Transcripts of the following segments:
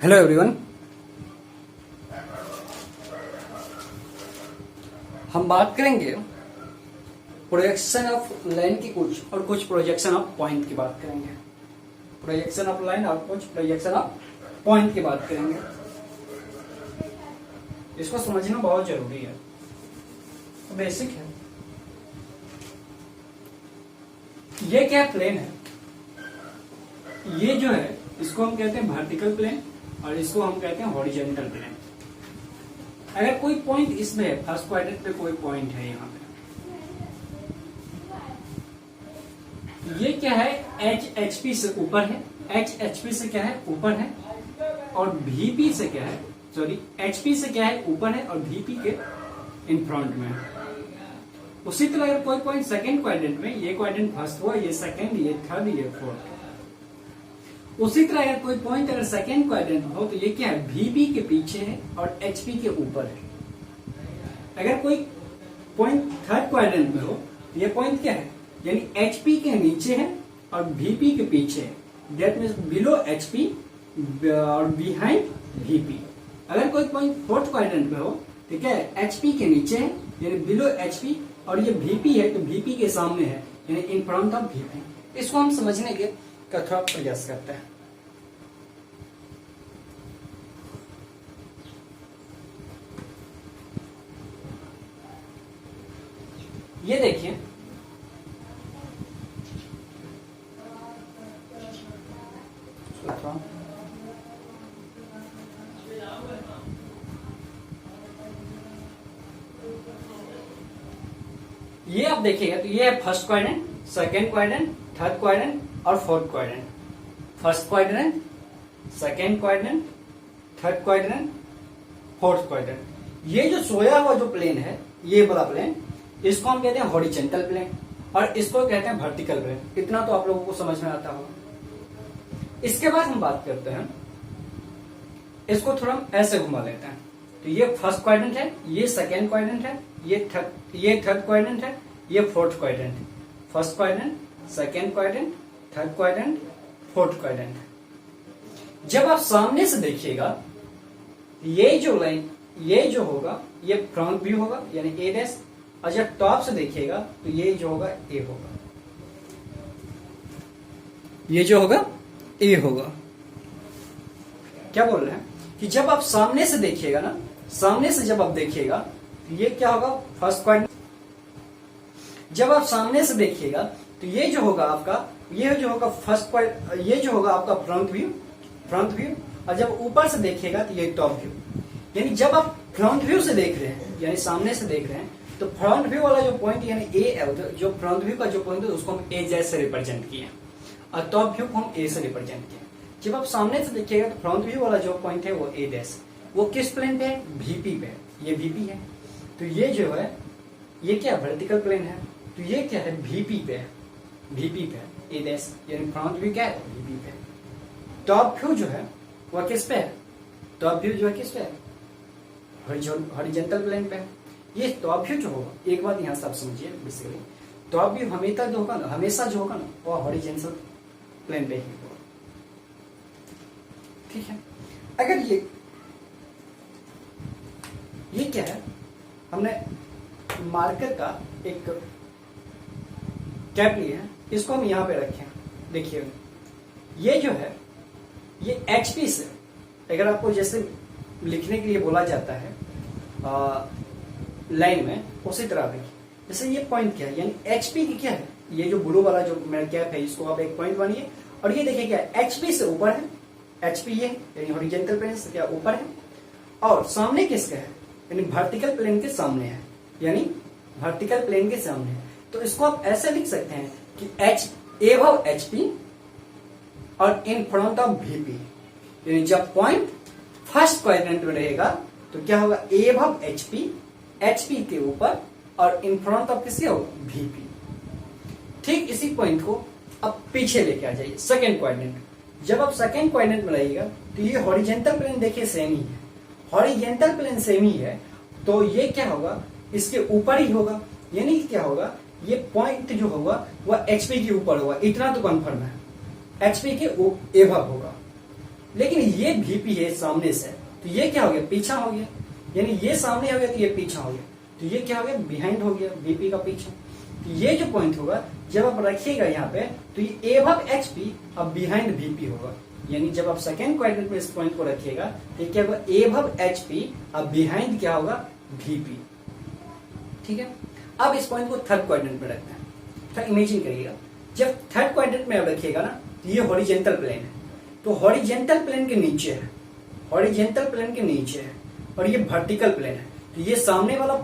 Hello everyone. हम बात करेंगे प्रोजेक्शन ऑफ लाइन की कुछ और कुछ प्रोजेक्शन ऑफ पॉइंट की बात करेंगे। प्रोजेक्शन ऑफ लाइन और कुछ प्रोजेक्शन ऑफ पॉइंट की बात करेंगे। इसको समझना बहुत जरूरी है, बेसिक है। ये क्या प्लेन है? ये जो है इसको हम कहते हैं वर्टिकल प्लेन और इसको हम कहते हैं हॉरिजॉन्टल प्लेन। अगर कोई पॉइंट इसमें है, फर्स्ट क्वाड्रेंट पे कोई पॉइंट है यहाँ पे, ये क्या है? एच से ऊपर है, एच से क्या है? ऊपर है, और VP से क्या है? सॉरी, HP से क्या है? ऊपर है, और VP के इन फ्रंट में है। उसी तरह अगर कोई पॉइंट सेकंड क्वाड्रेंट में, ये क्वाड्रेंट फर्स्ट हुआ, ये सेकंड, ये थर्ड, ये फोर्थ। उसी तरह अगर कोई पॉइंट अगर सेकंड क्वाड्रेंट में हो तो ये क्या है? VP के पीछे है और HP के ऊपर है। अगर कोई पॉइंट थर्ड क्वाड्रेंट में हो तो ये पॉइंट क्या है? यानी HP के नीचे है और VP के पीछे है। दैट मीन्स बिलो HP और बिहाइंड VP। अगर कोई पॉइंट फोर्थ क्वाड्रेंट में हो तो क्या है? HP के नीचे है यानी बिलो HP, और ये VP है तो VP के सामने है यानी इन फ्रंट ऑफ VP। इसको हम समझने के का थोड़ा प्रयास करते हैं। ये देखिए, ये आप देखिएगा तो ये है first quadrant, second quadrant, third quadrant और fourth quadrant. First quadrant, second quadrant, third quadrant, fourth quadrant. ये जो सोया हुआ जो प्लेन है, ये वाला प्लेन, इसको हम कहते हैं हॉरिजॉन्टल प्लेन और इसको कहते हैं वर्टिकल प्लेन। इतना तो आप लोगों को समझ में आता होगा। इसके बाद हम बात करते हैं, इसको थोड़ा हम ऐसे घुमा लेते हैं। तो ये फर्स्ट क्वाड्रेंट है, ये सेकेंड क्वाड्रेंट है, ये थर्ड क्वाड्रेंट है, ये फोर्थ क्वाड्रेंट है। First quadrant, second quadrant, third quadrant, fourth quadrant. जब आप सामने से देखिएगा, ये जो लाइन, ये जो होगा, ये फ्रंट व्यू होगा यानी A', और जब टॉप से देखिएगा तो ये जो होगा A होगा, ये जो होगा A होगा। क्या बोल रहे हैं कि जब आप सामने से देखिएगा ना, सामने से जब आप देखिएगा तो ये क्या होगा? First quadrant. जब आप सामने से देखिएगा तो ये जो होगा आपका, ये जो होगा फर्स्ट क्वाड्रेंट, ये जो होगा आपका फ्रंट व्यू, और जब ऊपर से देखिएगा तो ये टॉप व्यू। यानी जब आप फ्रंट व्यू से देख रहे हैं यानी सामने से देख रहे हैं तो फ्रंट व्यू वाला जो पॉइंट यानी A है, जो फ्रंट व्यू का जो पॉइंट है उसको हम A जैसे रिप्रेजेंट किए और टॉप व्यू को हम A से रिप्रेजेंट किए। जब आप सामने से देखिएगा तो फ्रंट व्यू वाला जो पॉइंट है वो A', वो किस प्लेन पे है? VP पे। ये VP है, तो ये जो है ये क्या वर्टिकल प्लेन है, तो ये क्या है? VP पे है, VP पे A', यानी फ्रंट व्यू क्या है? VP पे। टॉप व्यू जो है वह किस पे है? टॉप व्यू जो है किस पे है? हॉरिजॉन्टल प्लेन पे है। ये टॉप व्यू जो होगा, एक बात यहां से आप समझिए, बेसिकली टॉप व्यू हमेशा जो होगा ना वो हॉरिजॉन्टल प्लेन पे ही होगा। ठीक है। अगर ये क्या है? हमने मार्कर का एक कैप लिया है, इसको हम यहां पे रखे हैं। देखिए ये जो है ये HP से, अगर आपको जैसे लिखने के लिए बोला जाता है लाइन में, उसी तरह देखिए जैसे ये पॉइंट क्या है यानी HP की क्या है? ये जो ब्लू वाला जो मेरा कैप है इसको आप एक पॉइंट बनिए, और ये देखिए क्या है? HP से ऊपर है, HP ये यानी हॉरिजॉन्टल प्लेन से क्या ऊपर है, और सामने किसका है? यानी वर्टिकल प्लेन के सामने है, यानी वर्टिकल प्लेन के सामने है। तो इसको आप ऐसे लिख सकते हैं कि above HP और इन फ्रंट ऑफ VP। यानी जब पॉइंट फर्स्ट क्वाड्रेंट में रहेगा तो क्या होगा? above HP के ऊपर और इन फ्रंट ऑफ किसके होगा? VP। ठीक इसी पॉइंट को अब पीछे लेके आ जाइए, सेकेंड क्वाड्रेंट। जब आप सेकेंड क्वाड्रेंट में रहिएगा तो ये हॉरिजॉन्टल प्लेन देखिए सेम ही है, हॉरिजॉन्टल प्लेन सेम ही है, तो ये क्या होगा? इसके ऊपर ही होगा। यानी क्या होगा? ये पॉइंट जो होगा वह HP के ऊपर होगा, इतना तो कन्फर्म है, HP के एबव होगा। लेकिन ये VP है सामने से, तो ये क्या हो गया, पीछा हो गया। यानी ये सामने हो गया तो ये पीछा हो गया, तो ये क्या हो गया, बिहाइंड हो गया, VP का पीछा। तो ये जो पॉइंट होगा जब आप रखिएगा यहाँ पे, तो ये एबव HP अब बिहाइंड VP होगा। यानी जब आप सेकेंड क्वाड्रेंट में इस पॉइंट को रखिएगा तो क्या होगा, एबव HP अब बिहाइंड क्या होगा, VP। ठीक है, अब इस पॉइंट को थर्ड क्वाड्रेंट में रखना है। तो इमेजिन करिएगा, जब थर्ड क्वाड्रेंट में आप रखिएगा ना, तो ये हॉरिजेंटल प्लेन है, तो हॉरिजेंटल प्लेन के नीचे है, हॉरिजेंटल प्लेन के नीचे है, और ये वर्टिकल प्लेन है। तो ये सामने वाला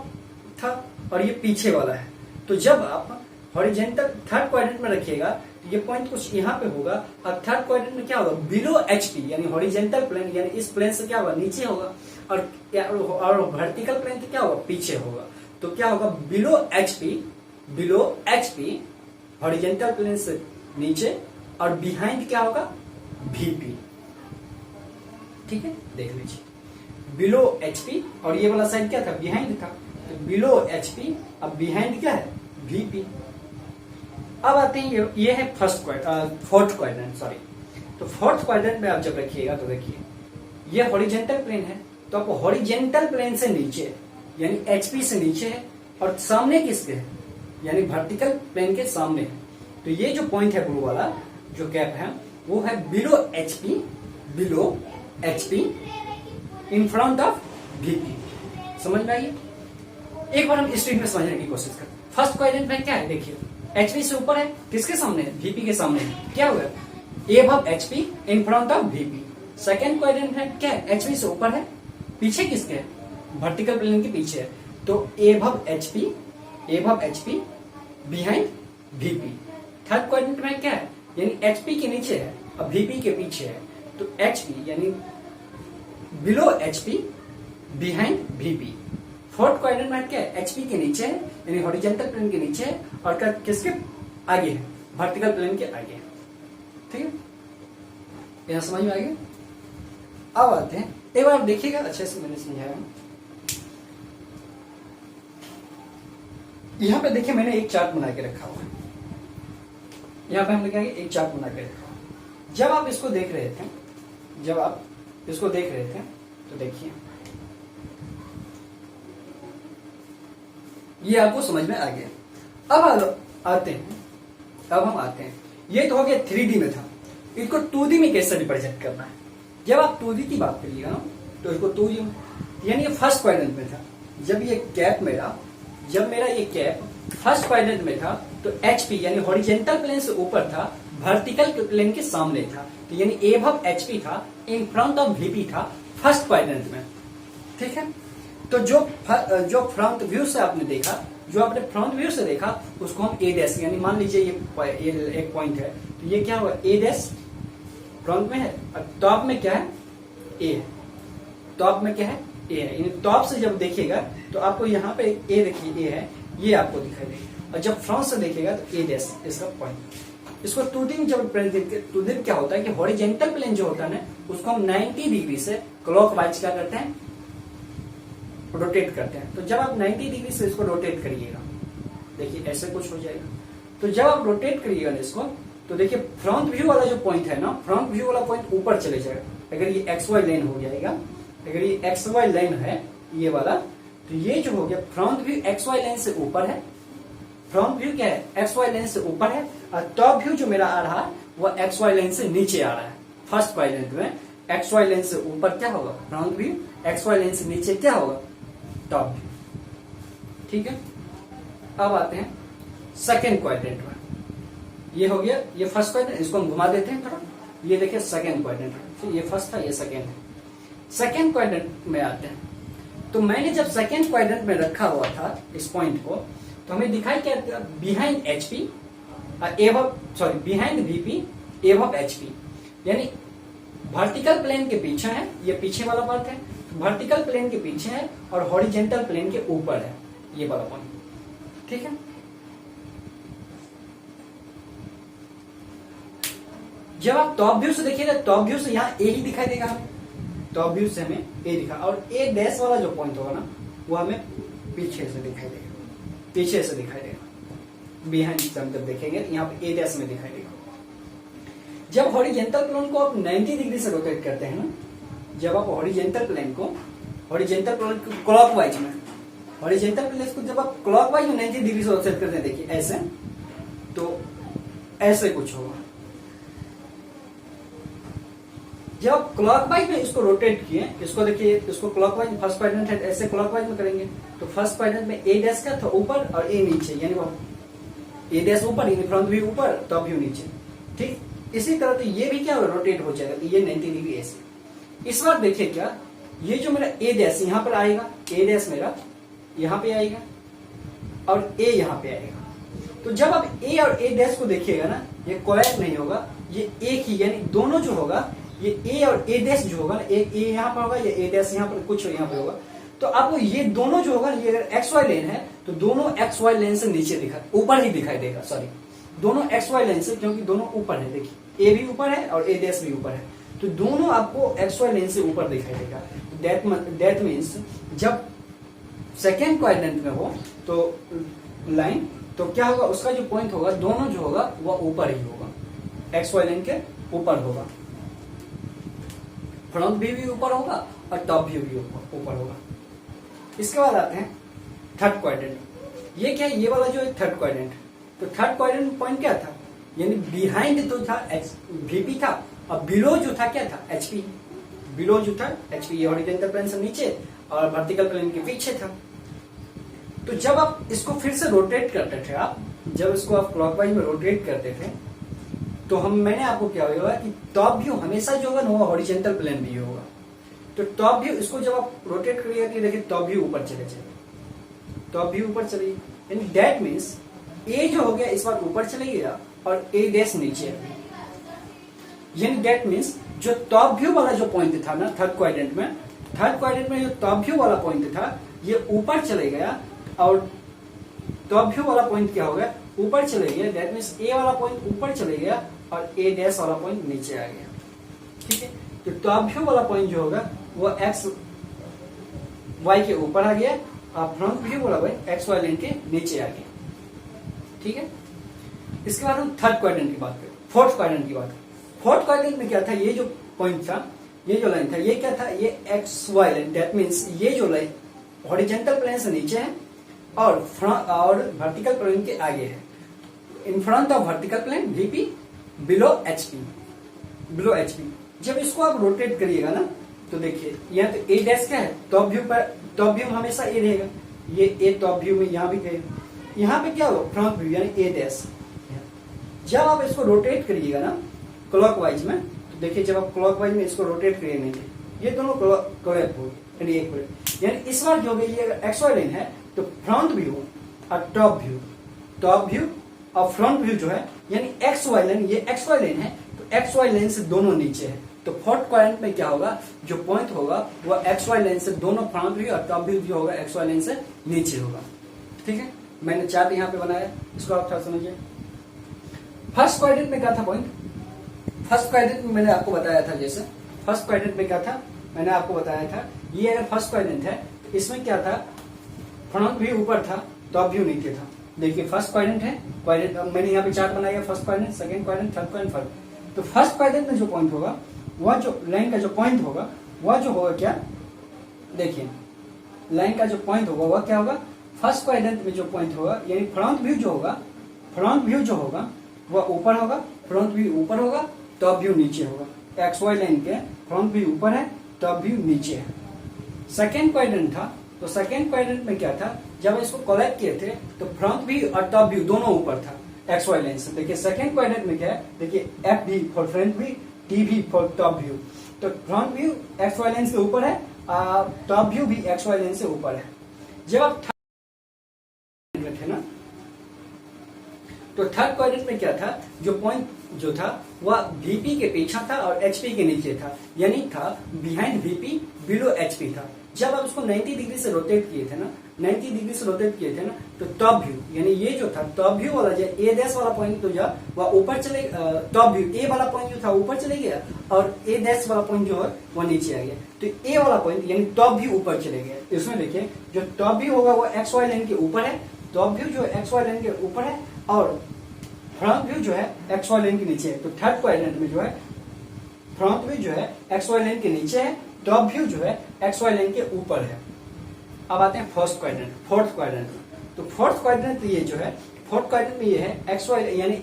था और ये पीछे वाला है। तो जब आप हॉरिजेंटल थर्ड क्वाड्रेंट में रखिएगा तो ये पॉइंट कुछ यहाँ पे होगा, और थर्ड क्वाड्रेंट में क्या होगा, बिलो HP, यानी हॉरिजेंटल प्लेन, यानी इस प्लेन से क्या होगा, नीचे होगा, और वर्टिकल प्लेन से क्या होगा, पीछे होगा। तो क्या होगा, बिलो HP हॉरिजेंटल प्लेन से नीचे, और बिहाइंड क्या होगा, VP। ठीक है, देख लीजिए, बिलो HP, और ये वाला साइड क्या था, बिहाइंड था, तो बिलो HP अब बिहाइंड क्या है, VP। अब आते हैं, ये है फोर्थ क्वाड्रेंट, सॉरी। तो फोर्थ क्वाड्रेंट में आप जब रखिएगा तो देखिए, ये हॉरिजेंटल प्लेन है, तो आपको हॉरिजेंटल प्लेन से नीचे यानी HP से नीचे है, और सामने किसके है, यानी वर्टिकल प्लेन के सामने है। तो ये जो पॉइंट है ब्लू वाला जो कैप है, वो है below HP in front of VP। समझ में आइए, एक बार हम इस ट्रिक में समझने की कोशिश करते हैं। फर्स्ट क्वाड्रेंट में क्या है, देखिए HP से ऊपर है, किसके सामने है, VP के सामने है, क्या होगा, above HP in front of VP। Second quadrant में क्या है, HP से ऊपर है, पीछे किसके है, वर्टिकल प्लेन के पीछे है, तो above HP behind VP। Third quadrant में क्या है, यानी HP के नीचे है और VP के पीछे है, तो HP यानी below HP behind VP। Fourth quadrant में क्या है, HP के नीचे है, यानी हॉरिजेंटल प्लेन के नीचे है, और किसके आगे है, वर्टिकल प्लेन के आगे है। ठीक है, यहां समझ में आ गया। अब आते हैं, एक बार आप देखिएगा अच्छे से, मैंने समझाया। यहां पे देखिए, मैंने एक चार्ट बना के रखा हुआ है, यहां पे हम लिखेंगे एक चार्ट बना के रखा हुआ। जब आप इसको देख रहे थे, तो देखिए ये आपको समझ में आ गया। अब हम आते हैं, ये तो हो गया 3D में था, इसको 2D में कैसे रिप्रेजेंट करना है। जब आप 2D की बात करिएगा ना, तो इसको 2D में, यानी ये फर्स्ट क्वाड्रेंट में था, जब मेरा ये कैप फर्स्ट क्वाड्रेंट में था, तो HP यानी हॉरिजेंटल प्लेन से ऊपर था, वर्टिकल प्लेन के सामने था, तो यानी एबव HP था, इन फ्रंट ऑफ VP था फर्स्ट क्वाड्रेंट में। ठीक है, तो जो फ्रंट व्यू से आपने देखा, उसको हम A' यानी मान लीजिए ये एक पॉइंट है, तो ये क्या हुआ, A' फ्रंट में है, और टॉप में क्या है, A है, टॉप में क्या है, A है। यानी टॉप से जब देखिएगा तो आपको यहाँ पे A देखिए, A है, ये आपको दिखाई देगा, और जब फ्रंट से देखिएगा तो A' इसका पॉइंट। इसको 2D में जब प्रेजेंट क्या होता है कि हॉरिजेंटल प्लेन जो होता है ना, उसको हम 90 डिग्री से क्लॉकवाइज क्या करते हैं, रोटेट करते हैं। तो जब आप 90 डिग्री से इसको रोटेट करिएगा, देखिए ऐसे कुछ हो जाएगा। तो जब आप रोटेट करिएगा इसको, तो देखिए फ्रंट व्यू वाला जो पॉइंट है ना, फ्रंट व्यू वाला पॉइंट ऊपर चले जाएगा। अगर ये XY लाइन हो जाएगा, अगर ये XY लाइन है ये वाला, तो ये जो हो गया फ्रंट व्यू XY लाइन से ऊपर है, फ्रंट व्यू क्या है, XY लाइन से ऊपर है, और टॉप व्यू जो मेरा आ रहा है वो XY लाइन से नीचे आ रहा है। फर्स्ट क्वाड्रेंट में XY लाइन से ऊपर क्या होगा, फ्रंट व्यू, XY लाइन से नीचे क्या होगा, टॉप व्यू। ठीक है, अब आते हैं सेकेंड क्वाड्रेंट में। ये हो गया, ये फर्स्ट क्वाड्रेंट, इसको हम घुमा देते हैं थोड़ा, ये देखिए सेकेंड क्वाड्रेंट, तो ये फर्स्ट था, ये सेकेंड है। सेकेंड क्वाड्रेंट में आते हैं, तो मैंने जब सेकेंड क्वाड्रेंट में रखा हुआ था इस पॉइंट को, तो हमें दिखाई क्या, behind HP behind VP above HP, यानी वर्टिकल प्लेन के पीछे है, ये पीछे वाला पार्ट है, वर्टिकल प्लेन के पीछे है और हॉरिजेंटल प्लेन के ऊपर है ये वाला पॉइंट। ठीक है, जब आप टॉप व्यू से देखिएगा, टॉप व्यू से यहाँ A ही दिखाई देगा हमें, टॉप व्यू से हमें A दिखा, और A' वाला जो पॉइंट होगा ना, वो हमें पीछे से दिखाई देगा, बिहाइंड से हम जब देखेंगे यहाँ पे A' में दिखाई देगा। जब हॉरिजेंटल प्लेन को आप 90 डिग्री से रोटेट करते हैं ना, जब आप हॉरिजेंटल प्लेन को क्लॉकवाइज में, हॉरिजेंटल प्लेन को जब आप क्लॉकवाइज में 90 डिग्री से रोटेट करते हैं, देखिए ऐसे, तो ऐसे कुछ होगा। जब आप क्लॉकवाइज में इसको रोटेट किए, इसको देखिए, इसको क्लॉकवाइज में फर्स्ट क्वाड्रेंट है, ऐसे क्लॉकवाइज में करेंगे तो फर्स्ट क्वाड्रेंट में ए डैश का था ऊपर और ए नीचे, यानी वो ए डैश ऊपर, यानी फ्रंट व्यू ऊपर, टॉप व्यू नीचे। ठीक इसी तरह तो ये भी क्या रोटेट हो जाएगा, तो ये 90 डिग्री ऐसे। इस बार देखिए क्या, ये जो मेरा ए डैश यहां पर आएगा, ए डैश मेरा यहां पे आएगा और ए यहां पे आएगा। तो जब आप ए और ए डैश को देखिएगा ना, ये कोलैप नहीं होगा, ये एक ही, यानी दोनों जो होगा, ये ए और ए डैश जो होगा, एक ए यहां पर होगा, या ए डैश यहां पर, कुछ यहां पर होगा, तो आपको ये दोनों जो होगा, ये अगर एक्स वाई लेन है तो दोनों एक्स वाई लेन से नीचे ऊपर ही दिखाई देगा, सॉरी दोनों एक्स वाई लेन से, क्योंकि दोनों ऊपर है, देखिए ए भी ऊपर है और ए डैश भी ऊपर है, तो दोनों आपको एक्स वाई लेन से ऊपर दिखाई देगा। दैट मीन्स जब सेकेंड क्वाड्रेंट में हो तो लाइन, तो क्या होगा, उसका जो पॉइंट होगा, दोनों जो होगा वह ऊपर ही होगा, एक्स वाई लाइन के ऊपर होगा, फ्रंट व्यू भी ऊपर होगा और टॉप व्यू भी ऊपर होगा। इसके बाद आते हैं थर्ड क्वाड्रेंट। ये क्या है, ये वाला जो है थर्ड क्वाड्रेंट, तो थर्ड क्वाड्रेंट पॉइंट क्या था, यानी बिहाइंड तो था वीपी था, और बिलो जो था क्या था, एचपी। बिलो जो था एचपी, ये हॉरिजॉन्टल प्लेन से नीचे और वर्टिकल प्लेन के पीछे था। तो जब आप इसको फिर से रोटेट करते थे, आप जब इसको आप क्लॉकवाइज में रोटेट करते थे, तो मैंने आपको क्या होगा कि टॉप व्यू हमेशा जो होगा ना वो हॉरिजॉन्टल प्लेन भी होगा। तो टॉप व्यू, इसको जब आप रोटेट करिएगा तो देखिए टॉप व्यू ऊपर चले जाएगा, टॉप व्यू ऊपर चले, यानी दैट मीन्स ए जो हो गया इस बार ऊपर चले गया और ए डैश नीचे, यानी दैट मीन्स जो टॉप व्यू वाला जो पॉइंट था ना थर्ड क्वाड्रेंट में जो टॉप व्यू वाला पॉइंट था ये ऊपर चले गया, और टॉप व्यू वाला पॉइंट क्या हो गया, ऊपर चले गया। दैट मीन्स ए वाला पॉइंट ऊपर चले गया और ए डैश वाला पॉइंट नीचे आ गया। ठीक है, तो टॉप व्यू वाला पॉइंट जो होगा वो एक्स वाई के ऊपर आ गया और फ्रंट व्यू वाला पॉइंट एक्स वाई लाइन के नीचे आ गया। ठीक है, इसके बाद हम थर्ड क्वाड्रेंट की बात करें, फोर्थ क्वाड्रेंट की बात करें। फोर्थ क्वाड्रेंट में क्या था, ये जो पॉइंट था, ये जो लाइन था, ये क्या था, ये X Y line. That means ये जो लाइन हॉरिजॉन्टल प्लेन से नीचे है और फ्रंट और वर्टिकल प्लेन के आगे है। In front of vertical plane VP, below HP, below HP. जब इसको आप रोटेट करिएगा ना, तो देखिए यहाँ तो ए डैश क्या है, टॉप व्यू पर, टॉप व्यू में हमेशा ए रहेगा, ये ए टॉप व्यू में यहाँ भी रहेगा, यहाँ पे क्या होगा, फ्रंट व्यू यानी ए डैश। जब आप इसको रोटेट करिएगा ना क्लॉकवाइज में, तो देखिए जब आप क्लॉकवाइज में इसको रोटेट करिएगा, ये दोनों कोलैप हो गए, यानी इस बार जो होगा, ये एक्स वाई लाइन है तो फ्रंट व्यू और टॉप व्यू और फ्रंट व्यू जो है, यानी एक्स वाई लाइन, ये एक्स वाई लाइन है तो एक्स वाई लाइन से दोनों नीचे है। तो फोर्थ क्वाड्रेंट में क्या होगा, जो पॉइंट होगा वो एक्स वाई लाइन से दोनों फ्रंट व्यू और टॉप व्यू जो होगा एक्स वाई लाइन से नीचे होगा। ठीक है, मैंने चार्ट यहाँ पे बनाया, इसको आप थोड़ा समझिए। फर्स्ट क्वाड्रेंट में क्या था पॉइंट, फर्स्ट क्वाड्रेंट में मैंने आपको बताया था, जैसे फर्स्ट क्वाड्रेंट में क्या था, मैंने आपको बताया था, ये अगर फर्स्ट क्वाड्रेंट है तो इसमें क्या था, फ्रंट व्यू ऊपर था, टॉप व्यू नीचे था। देखिए फर्स्ट क्वाड्रेंट है, क्वाड्रेंट मैंने यहाँ पे चार्ट बनाया, first quadrant, second quadrant, third quadrant, fourth. तो फर्स्ट क्वाड्रेंट में जो पॉइंट होगा, वह जो लाइन का जो पॉइंट होगा, वह जो होगा क्या, देखिए लाइन का जो पॉइंट होगा वह क्या होगा, फर्स्ट क्वाड्रेंट में जो पॉइंट होगा, यानी फ्रंट व्यू जो होगा, फ्रंट व्यू जो होगा वह ऊपर होगा, फ्रंट व्यू ऊपर होगा, टॉप व्यू नीचे होगा। एक्स वाई लाइन के फ्रंट व्यू ऊपर है, टॉप व्यू नीचे है। सेकेंड क्वाड्रेंट था, तो सेकेंड क्वाड्रेंट में क्या था, जब इसको कलेक्ट किए थे तो फ्रंट व्यू और टॉप व्यू दोनों ऊपर था एक्स वाई लाइन से। देखिए सेकेंड क्वाड्रेंट में क्या है, देखिए एफ भी फॉर फ्रंट व्यू, टी भी फॉर टॉप व्यू। तो front view X Y line से ऊपर है, टॉप व्यू भी एक्स वाई लाइन से ऊपर है। जब आप थर्ड में थे ना, तो थर्ड क्वाड्रेंट में क्या था, जो पॉइंट जो था वह वीपी के पीछे था और एचपी के नीचे था, यानी था बिहाइंड वीपी, बिलो एचपी था। जब आप उसको 90 डिग्री से रोटेट किए थे ना, 90 डिग्री से रोटेट किए थे ना, तो टॉप व्यू यानी ये जो था टॉप व्यू वाला, जो ए डैश वाला पॉइंट तो जा वह ऊपर चले, टॉप व्यू ए वाला पॉइंट जो था ऊपर चले गया और ए डैश वाला पॉइंट जो है वह नीचे आ गया। तो ए वाला पॉइंट यानी टॉप व्यू ऊपर चले गया। इसमें देखिए जो टॉप व्यू होगा वो एक्स वाई लाइन के ऊपर है, टॉप व्यू जो एक्स वाई लाइन के ऊपर है, और फ्रंट व्यू जो है एक्स वाई लाइन के नीचे है, तो थर्ड क्वाड्रेंट में जो है फ्रंट व्यू जो है एक्स वाई लाइन के नीचे है, टॉप व्यू जो है एक्स वाई लाइन के ऊपर है। अब आते हैं फर्स्ट क्वाड्रेंट, फोर्थ क्वाड्रेंट। तो फोर्थ क्वाड्रेंट ये जो है, फोर्थ क्वाड्रेंट में ये है एक्स वाई यानी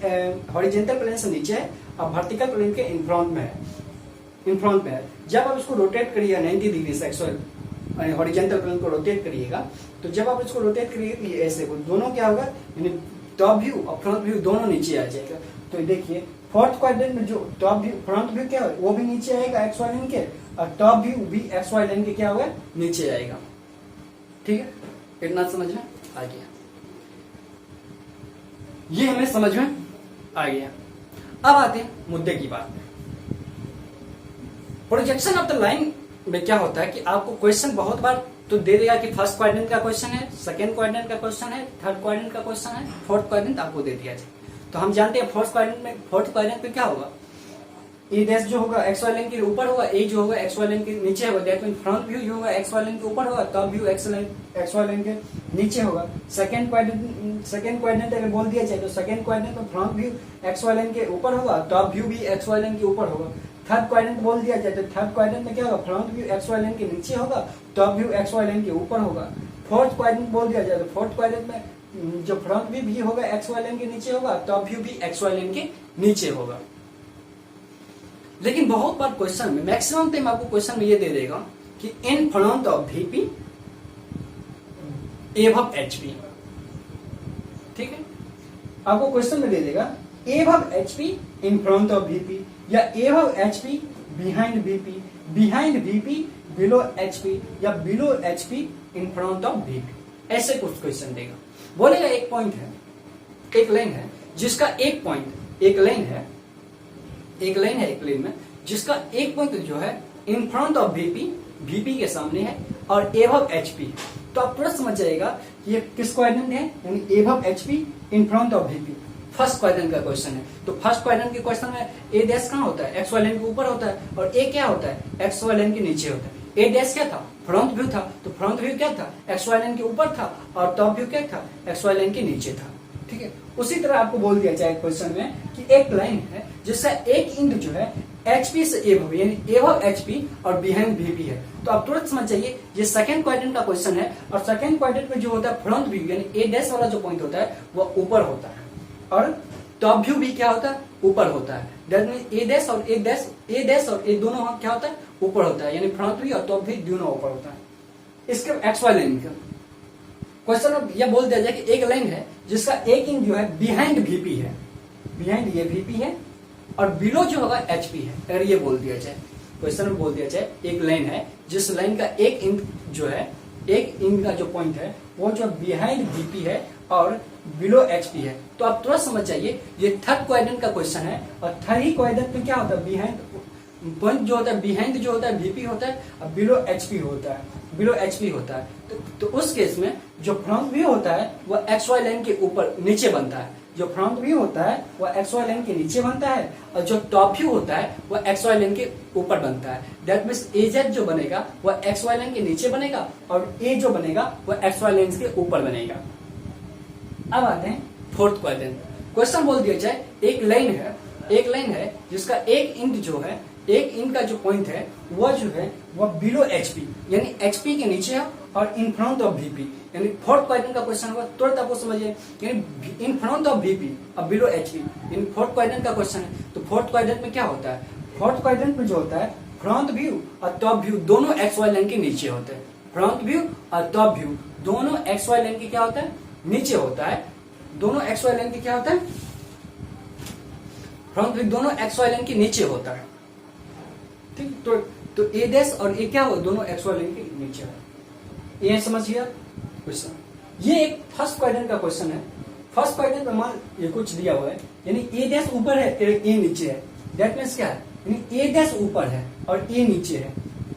हॉरिजॉन्टल प्लेन से नीचे है और वर्टिकल प्लेन के इन फ्रंट में है, इन फ्रंट में है। जब आप इसको रोटेट करिएगा 90 डिग्री से एक्स वाई हॉरिजॉन्टल प्लेन को रोटेट करिएगा, तो जब आप इसको रोटेट करिएगा ये ऐसे दोनों क्या होगा, यानी टॉप व्यू और फ्रंट व्यू दोनों नीचे आ जाएगा। तो देखिए फोर्थ क्वाड्रेंट में जो टॉप व्यू फ्रंट व्यू क्या है वो भी नीचे आएगा एक्स वाई लाइन के, और टॉप व्यू भी एक्स वाई लाइन के क्या होगा, नीचे आएगा। ठीक है, इतना समझ में आ गया, ये हमें समझ में आ गया। अब आते हैं मुद्दे की बात। प्रोजेक्शन ऑफ द लाइन में क्या होता है कि आपको क्वेश्चन बहुत बार तो दे देगा कि फर्स्ट क्वाड्रेंट का क्वेश्चन है, सेकंड क्वाड्रेंट का क्वेश्चन है, थर्ड क्वाड्रेंट का क्वेश्चन है, फोर्थ क्वाड्रेंट आपको दे दिया जाए। तो हम जानते हैं फोर्थ क्वाड्रेंट में क्या होगा, ए डैश जो होगा एक्स वाई लाइन के ऊपर होगा, ए जो होगा एक्स वाई लाइन के नीचे होगा। दैट मीन फ्रंट व्यू जो होगा एक्स वाई लाइन के ऊपर होगा, top view X Y line के नीचे होगा। सेकंड क्वाड्रेंट अगर बोल दिया जाए तो सेकंड क्वाड्रेंट में front view X Y line के ऊपर होगा, टॉप व्यू भी एक्स वाई लाइन के ऊपर होगा। थर्ड क्वाड्रेंट बोल दिया जाए तो थर्ड क्वाड्रेंट में क्या होगा, front view X Y line के नीचे होगा, top view X Y line के ऊपर होगा। फोर्थ क्वाड्रेंट बोल दिया जाए तो फोर्थ क्वाड्रेंट में जो फ्रंट व्यू भी होगा एक्स वाई लाइन के नीचे होगा, टॉप व्यू भी एक्स वाई लाइन के नीचे होगा। लेकिन बहुत बार क्वेश्चन में मैक्सिमम टाइम आपको क्वेश्चन में ये दे देगा कि in front of VP above HP. ठीक है, आपको क्वेश्चन में दे देगा above HP in front of VP, या above HP behind VP, behind VP below HP, या below HP in front of VP. ऐसे कुछ क्वेश्चन देगा। बोलेगा एक पॉइंट है, एक लाइन है जिसका एक पॉइंट, एक लाइन है एक प्लेन में जिसका एक पॉइंट जो है in front of VP, VP के सामने है, और एबव एचपी। तो आप तुरंत समझ जाएगा कि ये किस क्वाड्रेंट है, यानी above HP in front of VP. First quadrant का क्वेश्चन है। तो फर्स्ट क्वाड्रेंट के क्वेश्चन में ए डैश कहाँ होता है, एक्स वाई लाइन के ऊपर होता है, और ए क्या होता है, एक्स वाई लाइन के नीचे होता है। ए डैश क्या था, फ्रंट व्यू था, तो फ्रंट व्यू क्या था, एक्स वाई लाइन के ऊपर था, और टॉप व्यू क्या था, एक्स वाई लाइन के नीचे था। ठीक है, उसी तरह आपको बोल दिया जाए क्वेश्चन में कि एक लाइन है जिसका एक इंड जो है एचपी से एबव, यानी एबव एचपी और बिहाइंड वीपी है। तो आप तुरंत समझ जाइए ये सेकंड क्वाड्रेंट का क्वेश्चन है, और सेकंड क्वाड्रेंट में जो होता है फ्रंट व्यू यानी ए डैश वाला जो पॉइंट होता है वो ऊपर होता है, और टॉप व्यू भी क्या होता है, ऊपर होता है। दैट मीन ए डैश और ए दोनों क्या होता है, ऊपर होता है, यानी फ्रंट व्यू और टॉप व्यू दोनों ऊपर होता है। इसके एक्स वाई लाइन का क्वेश्चन यह बोल दिया जाए कि एक लाइन है जिसका एक इंच जो है बिहाइंड वीपी है, बिहाइंड ये वीपी है, और बिलो जो होगा एचपी है। अगर ये बोल दिया जाए क्वेश्चन में बोल दिया जाए एक लाइन है जिस लाइन का एक इंच जो है, एक इंच का जो पॉइंट है वो जो बिहाइंड वीपी है और बिलो एचपी है, तो आप तुरंत समझ जाइए ये थर्ड क्वाड्रेंट का क्वेश्चन है। और थर्ड ही क्वाड्रेंट में क्या होता है, बिहाइंड पॉइंट जो होता है, बिहाइंड जो होता है वीपी होता है, और बिलो एचपी होता है, बिलो एचपी होता है। तो उस केस में जो फ्रंट व्यू होता है वो एक्स वाई लाइन के ऊपर नीचे बनता है, जो फ्रंट व्यू होता है वो एक्स वाई लाइन के नीचे बनता है, और जो टॉप व्यू होता है वो एक्स वाई लाइन के ऊपर बनता है। दैट मीन्स ए जेड जो बनेगा वो एक्स वाई लाइन के नीचे बनेगा, और ए जो बनेगा वो एक्स वाई लाइन के ऊपर बनेगा। अब आते हैं फोर्थ क्वाड्रेंट। क्वेश्चन बोल दिया जाए एक लाइन है जिसका एक इंच जो है, एक इंच का जो पॉइंट है वह जो है वह बिलो एचपी यानी एचपी के नीचे है, और इन फ्रंट ऑफ वीपी, यानी फोर्थ क्वाड्रेंट का क्वेश्चन होगा तुरंत आपको समझिए, यानी इन फ्रंट ऑफ वीपी और below HP, in fourth quadrant का क्वेश्चन है। तो फोर्थ क्वाड्रेंट में क्या होता है, फोर्थ क्वाड्रेंट में जो होता है फ्रंट व्यू और टॉप व्यू दोनों एक्स वाई लाइन के नीचे होते हैं। फ्रंट व्यू और टॉप व्यू दोनों एक्स वाई लाइन के क्या होता है, नीचे होता है। दोनों एक्स वाई लाइन के क्या होता है, फ्रंट व्यू दोनों एक्स वाई लाइन के नीचे होता है। ठीक, तो ए डैश और ए क्या हो, दोनों एक्स वाई लाइन के नीचे है। ये समझिए क्वेश्चन, ये एक फर्स्ट क्वाड्रेंट का क्वेश्चन है। फर्स्ट क्वाड्रेंट में मान ये कुछ दिया हुआ है, यानी ए डैश ऊपर है, ए नीचे है। दैट मीन्स क्या है, यानी ए डैश ऊपर है और ए नीचे है।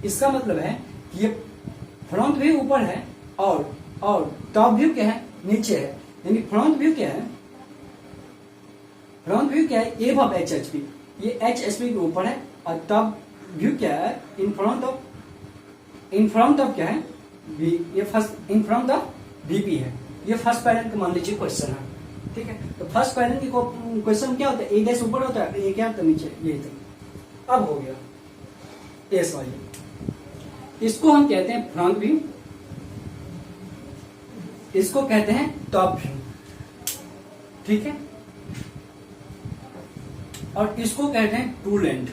इसका मतलब है कि ये फ्रंट व्यू ऊपर है और टॉप व्यू क्या है, नीचे है। यानी फ्रंट व्यू क्या है, फ्रंट व्यू क्या है, ए ऑफ एच एच पी, ये एच एच पी के ऊपर है, और टॉप व्यू क्या है, इन फ्रंट ऑफ क्या है, ये first in front of VP है। ये फर्स्ट क्वाड्रेंट का मान लीजिए क्वेश्चन है। ठीक है, तो फर्स्ट क्वाड्रेंट की क्वेश्चन क्या होता है, ए डैश ऊपर होता है, ए क्या होता है नीचे, ये तो अब हो गया एस वाली। इसको हम कहते हैं फ्रंट व्यू, इसको कहते हैं टॉप व्यू, ठीक है, और इसको कहते हैं ट्रू लेंथ।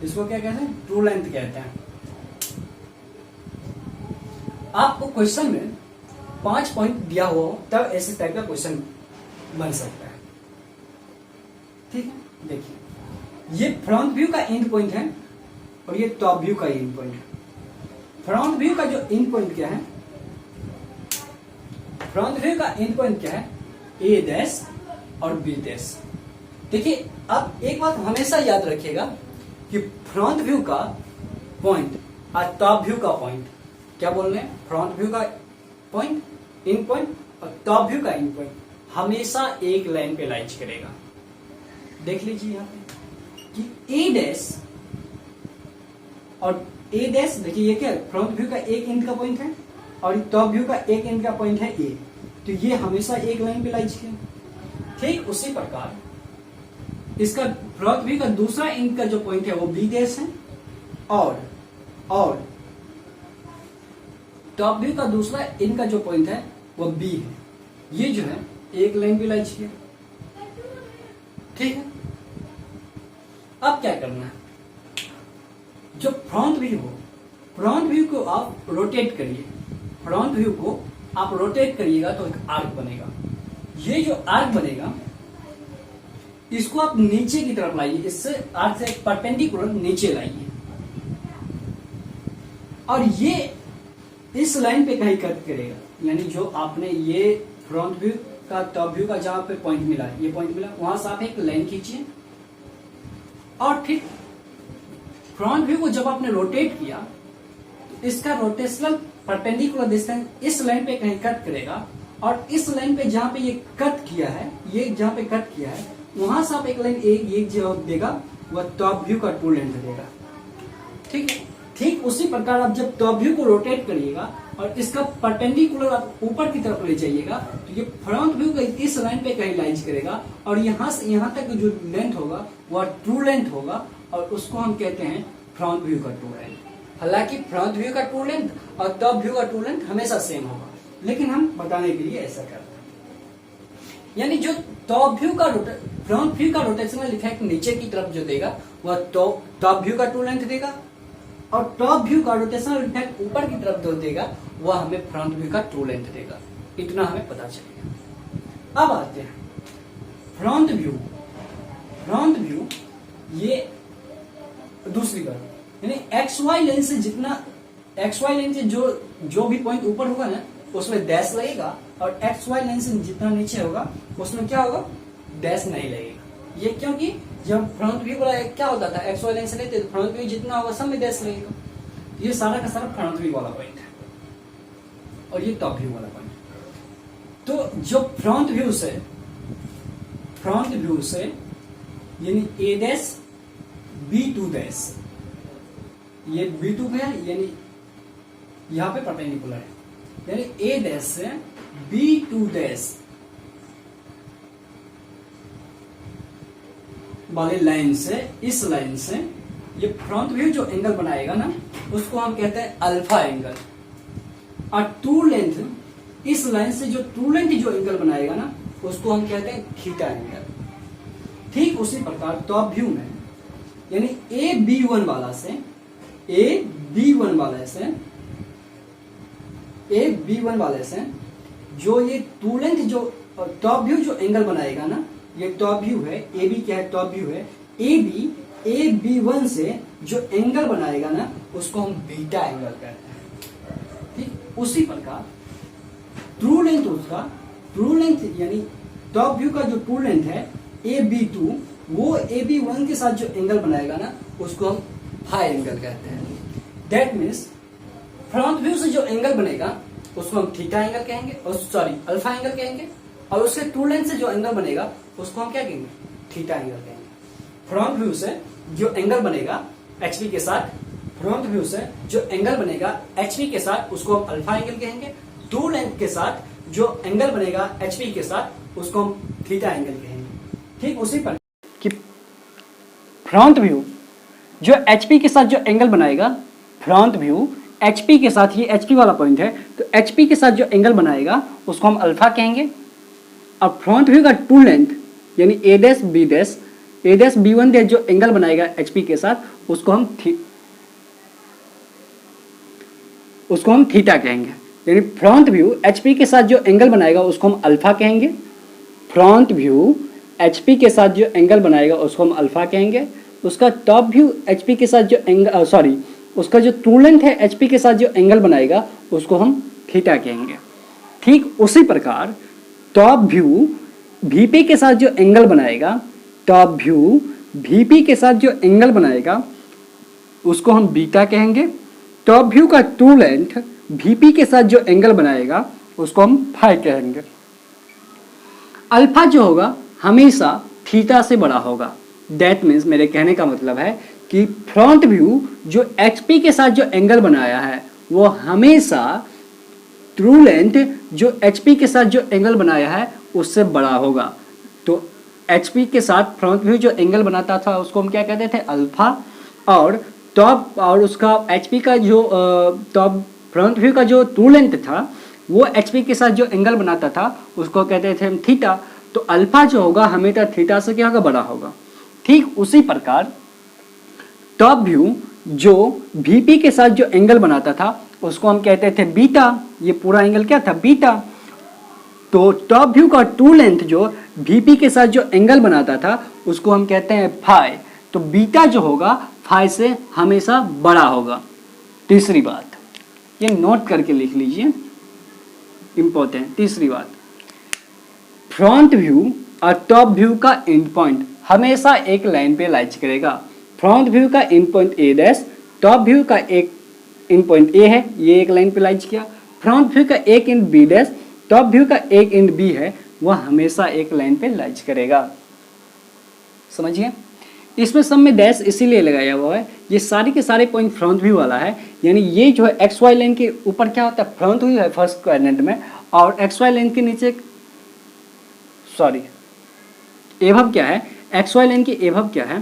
इसको क्या कहते हैं, ट्रू लेंथ कहते हैं। आपको क्वेश्चन में 5 पॉइंट दिया हुआ हो तब ऐसे टाइप का क्वेश्चन बन सकता है, ठीक है। देखिए ये फ्रंट व्यू का एंड पॉइंट है और ये टॉप व्यू का एंड पॉइंट है। फ्रंट व्यू का जो एंड पॉइंट क्या है, फ्रंट व्यू का एंड पॉइंट क्या है, ए डैश और बी डैश। देखिए अब एक बात हमेशा याद रखिएगा कि फ्रंट व्यू का पॉइंट और टॉप व्यू का पॉइंट, क्या बोल रहे हैं, फ्रंट व्यू का पॉइंट इन पॉइंट और टॉप व्यू का इन पॉइंट हमेशा एक लाइन पे लाइज करेगा। देख लीजिए यहां पे कि ए डैश और ए डैश, देखिए ये क्या है, फ्रंट व्यू का एक एंड का पॉइंट है और टॉप व्यू का एक एंड का पॉइंट है ए, तो ये हमेशा एक लाइन पे लाइज किया। ठीक उसी प्रकार इसका फ्रंट व्यू का दूसरा एंड का जो पॉइंट है वो बी डैश है और टॉप व्यू का दूसरा एंड का जो पॉइंट है वो बी है। ये जो है एक लाइन पे लाइज किया, ठीक है। अब क्या करना है, जो फ्रंट व्यू हो, फ्रंट व्यू को आप रोटेट करिए, फ्रंट व्यू को आप रोटेट करिएगा तो एक आर्क बनेगा। ये जो आर्क बनेगा इसको आप नीचे की तरफ लाइए, इससे आर्क से परपेंडिकुलर नीचे लाइए और ये इस लाइन पे कहीं कट करेगा, यानी जो आपने ये फ्रंट व्यू का टॉप व्यू का जहां पे पॉइंट मिला, ये पॉइंट मिला, वहां से आप एक लाइन खींचिए और ठीक फ्रंट व्यू को जब आपने रोटेट किया तो इसका रोटेशनल परपेंडिकुलर डिस्टेंस इस लाइन पे कहीं कट करेगा और इस लाइन पे जहां पे ये कट किया है, ये जहां पे कट किया है वहां से आप एक लाइन एक जो देगा वह टॉप व्यू का ट्रू लेंथ देगा, ठीक है। ठीक उसी प्रकार आप जब टॉप व्यू को रोटेट करिएगा और इसका परपेंडिकुलर आप ऊपर की तरफ ले जाइएगा तो ये फ्रंट व्यू का इस लाइन पे कहीं लाइज करेगा और यहां से यहां तक जो लेंथ होगा वह ट्रू लेंथ होगा और उसको हम कहते हैं फ्रंट व्यू का ट्रू लेंथ। हालांकि फ्रंट व्यू का ट्रू लेंथ और टॉप व्यू का ट्रू लेंथ हमेशा सेम होगा, लेकिन हम बताने के लिए ऐसा करते हैं। यानी जो टॉप व्यू का फ्रंट व्यू का रोटेशनल इफेक्ट नीचे की तरफ जो देगा वह टॉप व्यू का ट्रू लेंथ देगा और टॉप व्यू का रोटेशनल इफेक्ट ऊपर की तरफ जो देगा वह हमें फ्रंट व्यू का ट्रू लेंथ देगा। इतना हमें पता चलेगा। अब आते हैं फ्रंट व्यू। फ्रंट व्यू ये दूसरी बात, यानी एक्स वाई लाइन से जितना एक्स वाई लाइन से जो भी पॉइंट ऊपर होगा ना उसमें डैश लगेगा और एक्स वाई लाइन से जितना नीचे होगा उसमें क्या होगा, डैश नहीं लगेगा। ये क्योंकि जब फ्रंट व्यू वाला क्या होता था, एक्स वाई लाइन से लेते तो फ्रंट व्यू जितना होगा सब में डैश लगेगा। ये सारा का सारा फ्रंट व्यू वाला पॉइंट है और ये टॉप व्यू वाला पॉइंट। तो जो फ्रंट व्यू से यानी ए डैश B2 डैश, ये B2 पे है यानी यहां पे परपेंडिकुलर है, यानी ए डैश से B2 डैश वाले लाइन से, इस लाइन से ये फ्रंट व्यू जो एंगल बनाएगा ना उसको हम कहते हैं अल्फा एंगल और ट्रू लेंथ इस लाइन से जो ट्रू लेंथ जो एंगल बनाएगा ना उसको हम कहते हैं थीटा एंगल। ठीक उसी प्रकार टॉप व्यू में यानी AB1 वाला से जो ये ट्रू लेंथ जो टॉप व्यू जो एंगल बनाएगा ना, ये टॉप व्यू है, AB क्या है, टॉप व्यू है, AB1 से जो एंगल बनाएगा ना उसको हम बीटा एंगल कहते हैं। ठीक उसी प्रकार ट्रू लेंथ यानी टॉप व्यू का जो ट्रू लेंथ है AB2 वो AB1 के साथ जो एंगल बनाएगा ना उसको हम हाई एंगल कहते हैं। दैट मीन्स फ्रंट व्यू से जो एंगल बनेगा उसको हम थीटा एंगल कहेंगे और अल्फा एंगल कहेंगे और उसके ट्रू लेंथ से जो एंगल बनेगा उसको हम क्या कहेंगे, थीटा एंगल कहेंगे। फ्रंट व्यू से जो एंगल बनेगा HP के साथ, फ्रंट व्यू से जो एंगल बनेगा HP के साथ उसको हम अल्फा एंगल कहेंगे। ट्रू लेंथ के साथ जो एंगल बनेगा HP के साथ उसको हम थीटा एंगल कहेंगे। ठीक उसी पर कि फ्रंट व्यू जो एचपी के साथ जो एंगल बनाएगा, फ्रंट व्यू एचपी के साथ, ये एचपी वाला पॉइंट है, तो एचपी के साथ जो एंगल बनाएगा उसको हम अल्फा कहेंगे। और फ्रंट व्यू का टू लेंथ यानी ए डैश बी डैश, ए डैश बी वन डैश जो एंगल बनाएगा एचपी के साथ उसको हम थीटा कहेंगे। यानी फ्रंट व्यू एचपी के साथ जो एंगल बनाएगा उसको हम अल्फा कहेंगे। फ्रंट व्यू एचपी के साथ जो एंगल बनाएगा उसको हम अल्फा कहेंगे। उसका टॉप व्यू एचपी के साथ जो एंगल उसका जो ट्रू लेंथ है एचपी के साथ जो एंगल बनाएगा उसको हम थीटा कहेंगे। ठीक उसी प्रकार टॉप व्यू वीपी के साथ जो एंगल बनाएगा, टॉप व्यू वीपी के साथ जो एंगल बनाएगा उसको हम बीटा कहेंगे। टॉप व्यू का ट्रू लेंथ वीपी के साथ जो एंगल बनाएगा उसको हम फाई कहेंगे। अल्फा जो होगा हमेशा थीटा से बड़ा होगा। दैट मीन्स मेरे कहने का मतलब है कि फ्रंट व्यू जो एचपी के साथ जो एंगल बनाया है वो हमेशा ट्रू लेंथ जो एचपी के साथ जो एंगल बनाया है उससे बड़ा होगा। तो एचपी के साथ फ्रंट व्यू जो एंगल बनाता था उसको हम क्या कहते थे, अल्फा। और टॉप और उसका एचपी का जो टॉप फ्रंट व्यू का जो ट्रू लेंथ था वो एचपी के साथ जो एंगल बनाता था उसको कहते थे हम थीटा। तो अल्फा जो होगा हमेशा थीटा से क्या होगा, बड़ा होगा। ठीक उसी प्रकार टॉप व्यू जो वीपी के साथ जो एंगल बनाता था उसको हम कहते थे बीटा। ये पूरा एंगल क्या था, बीटा। तो टॉप व्यू का ट्रू लेंथ जो वीपी के साथ जो एंगल बनाता था उसको हम कहते हैं फाई। तो बीटा जो होगा फाई से हमेशा बड़ा होगा। तीसरी बात ये नोट करके लिख लीजिए, इंपॉर्टेंट। तीसरी बात, फ्रंट व्यू और टॉप व्यू का एंड पॉइंट हमेशा एक लाइन पे लाइज करेगा। फ्रंट व्यू का and point A dash, top view का एक एंड पॉइंट ए है, ये एक लाइन पे लाइज किया। फ्रंट व्यू का एक and B dash, top view का एक एंड बी है, वह हमेशा एक लाइन पे लाइज करेगा। समझिए, इसमें सब में डैश इसीलिए लगाया हुआ है, ये सारे के सारे पॉइंट फ्रंट व्यू वाला है। यानी ये जो है एक्स वाई लाइन के ऊपर क्या होता है, फ्रंट व्यू है फर्स्ट क्वाड्रेंट में, और एक्स वाई लाइन के नीचे एभव क्या है, एक्स वाई लाइन की एभव क्या है,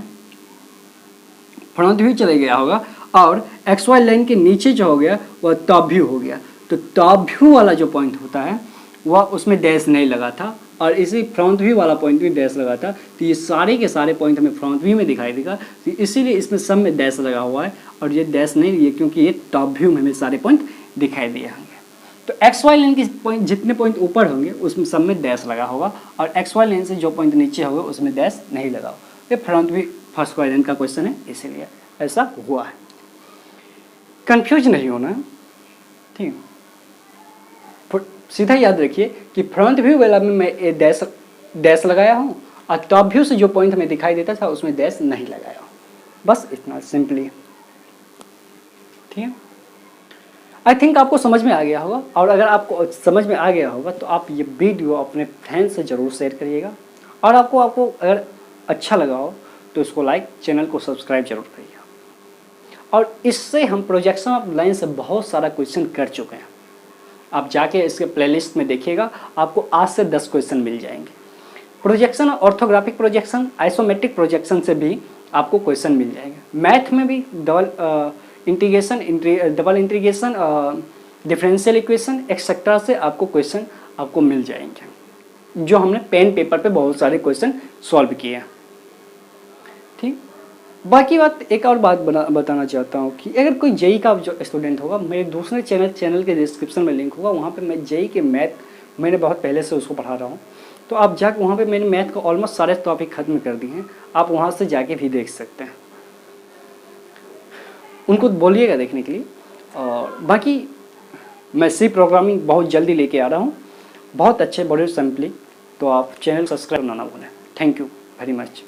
फ्रंट व्यू चले गया होगा। और एक्स वाई लाइन के नीचे जो हो गया वह टॉप व्यू हो गया। तो टॉप व्यू वाला जो पॉइंट होता है वह उसमें डैश नहीं लगा था, और इसी फ्रंट व्यू वाला पॉइंट भी डैश लगा था। तो ये सारे के सारे पॉइंट हमें फ्रंट व्यू में दिखाई देगा, तो इसीलिए इसमें सब में डैश लगा हुआ है, और ये डैश नहीं है क्योंकि ये टॉप व्यू में हमें सारे पॉइंट दिखाई दिए होंगे। तो एक्स वाई लाइन के पॉइंट जितने पॉइंट ऊपर होंगे उसमें सब में डैश लगा होगा, और एक्स वाई लाइन से जो पॉइंट नीचे होगा उसमें डैश नहीं लगा होगा। ये फ्रंट व्यू फर्स्ट क्वाड्रेंट का क्वेश्चन है, इसीलिए ऐसा हुआ है। कंफ्यूज नहीं होना, ठीक। सीधा याद रखिए कि फ्रंट व्यू वाला में मैं डैश लगाया हूँ, और टॉप व्यू से जो पॉइंट हमें दिखाई देता था उसमें डैश नहीं लगाया हूँ। बस इतना सिंपली, ठीक है। आई थिंक आपको समझ में आ गया होगा, और अगर आपको समझ में आ गया होगा तो आप ये वीडियो अपने फ्रेंड से ज़रूर शेयर करिएगा, और आपको अगर अच्छा लगा हो तो इसको लाइक, चैनल को सब्सक्राइब जरूर करिएगा। और इससे हम प्रोजेक्शन ऑफ लाइन से बहुत सारा क्वेश्चन कर चुके हैं, आप जाके इसके प्लेलिस्ट में देखिएगा, आपको 8 से 10 क्वेश्चन मिल जाएंगे। Projection, orthographic projection, isometric projection से भी आपको क्वेश्चन मिल जाएंगे। मैथ में भी double integration, differential equation etcetera से आपको क्वेश्चन आपको मिल जाएंगे, जो हमने पेन पेपर पे बहुत सारे क्वेश्चन सॉल्व किए हैं, ठीक। बाकी बात, एक और बात बताना चाहता हूँ कि अगर कोई जेई का जो स्टूडेंट होगा, मेरे दूसरे चैनल के डिस्क्रिप्शन में लिंक होगा, वहाँ पे मैं जेई के मैथ मैंने बहुत पहले से उसको पढ़ा रहा हूँ, तो आप जाकर वहाँ पे मैंने मैथ का ऑलमोस्ट सारे टॉपिक खत्म कर दिए हैं, आप वहाँ से जाके भी देख सकते हैं। उनको बोलिएगा देखने के लिए। और बाकी मैं सी प्रोग्रामिंग बहुत जल्दी लेके आ रहा हूँ, बहुत अच्छे बड़े सिंपली, तो आप चैनल सब्सक्राइब करना ना भूलें। Thank you very much.